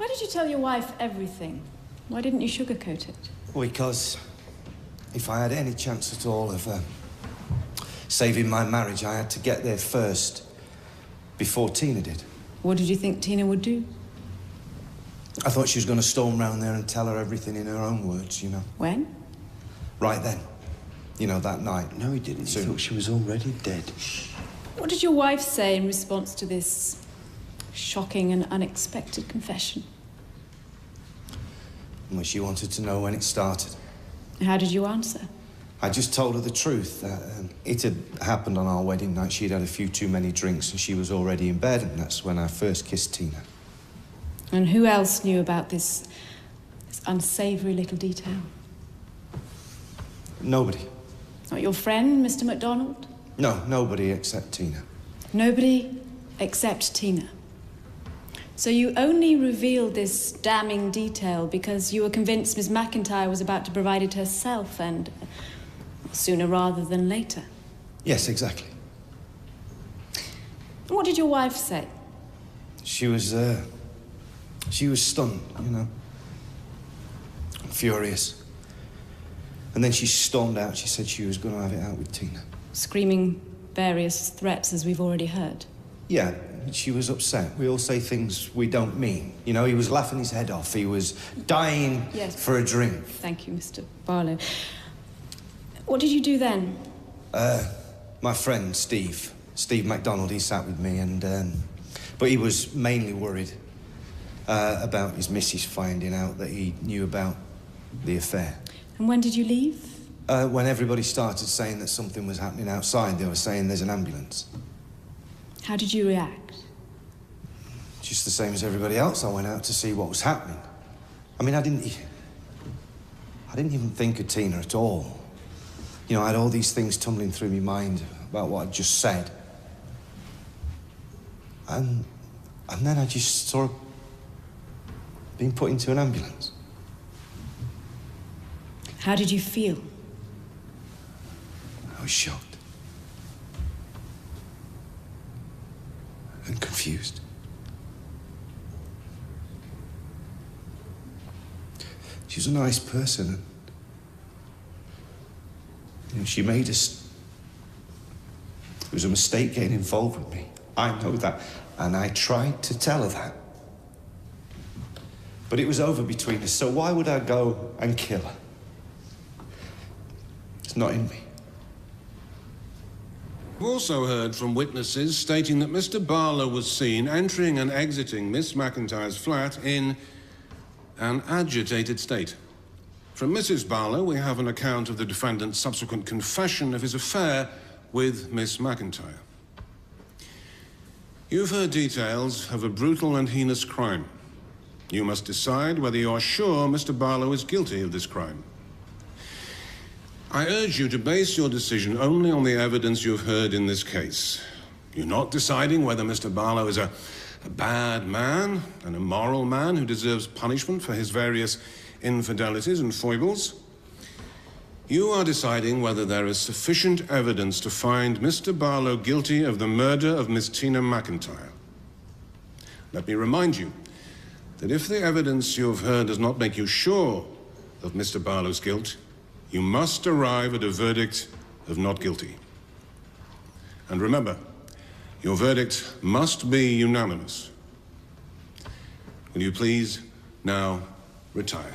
Why did you tell your wife everything? Why didn't you sugarcoat it? Well, because if I had any chance at all of saving my marriage, I had to get there first, before Tina did. What did you think Tina would do? I thought she was going to storm round there and tell her everything in her own words, you know. When? Right then. You know, that night. No, he didn't. He thought she was already dead. What did your wife say in response to this shocking and unexpected confession? Well, she wanted to know when it started. How did you answer? I just told her the truth. It had happened on our wedding night. She'd had a few too many drinks and she was already in bed, and that's when I first kissed Tina. And who else knew about this unsavoury little detail? Nobody. Not your friend, Mr. MacDonald? No, nobody except Tina. Nobody except Tina. So you only revealed this damning detail because you were convinced Miss McIntyre was about to provide it herself, and sooner rather than later. Yes, exactly. What did your wife say? She was stunned, you know. Furious. And then she stormed out. She said she was going to have it out with Tina. Screaming various threats, as we've already heard. Yeah, she was upset. We all say things we don't mean. You know, he was laughing his head off. He was dying for a drink. Thank you, Mr. Barlow. What did you do then? My friend, Steve MacDonald, he sat with me, and but he was mainly worried about his missus finding out that he knew about the affair. And when did you leave? When everybody started saying that something was happening outside, they were saying there's an ambulance. How did you react? Just the same as everybody else. I went out to see what was happening. I mean, I didn't even think of Tina at all. You know, I had all these things tumbling through my mind about what I'd just said. And then I just saw her being put into an ambulance. How did you feel? I was shocked. And confused. She was a nice person, and you know, she made us. It was a mistake getting involved with me. I know that, and I tried to tell her that. But it was over between us, so why would I go and kill her? It's not in me. We've also heard from witnesses stating that Mr. Barlow was seen entering and exiting Miss McIntyre's flat in an agitated state. From Mrs. Barlow, we have an account of the defendant's subsequent confession of his affair with Miss McIntyre. You've heard details of a brutal and heinous crime. You must decide whether you are sure Mr. Barlow is guilty of this crime. I urge you to base your decision only on the evidence you've heard in this case. You're not deciding whether Mr. Barlow is a bad man, an immoral man who deserves punishment for his various infidelities and foibles. You are deciding whether there is sufficient evidence to find Mr. Barlow guilty of the murder of Miss Tina McIntyre. Let me remind you that if the evidence you have heard does not make you sure of Mr. Barlow's guilt, you must arrive at a verdict of not guilty. And remember, your verdict must be unanimous. Will you please now retire?